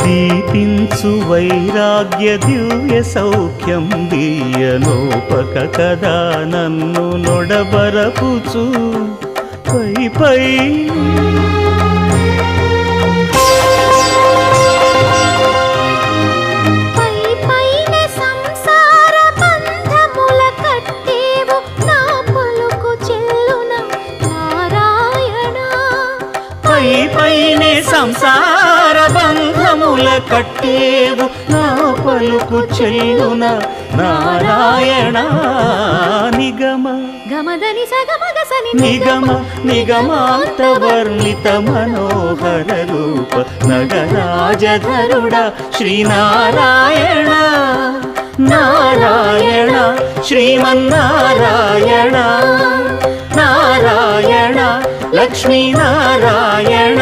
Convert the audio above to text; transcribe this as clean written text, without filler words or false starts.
దీపించు వైరాగ్య దివ్య సౌఖ్యం దీయనోపక కదా నన్ను నొడబరపుచు పై పై పైనే సంసార బంధముల కట్టేవు నా పలుకు చెల్లున నారాయణ నిగమ గమదని సగమగసని నిగమ నిగమాంత వర్ణిత మనోహర రూప నగరాజధరుడ శ్రీనారాయణ నారాయణ శ్రీమన్నారాయణ నారాయణ లక్ష్మీ నారాయణ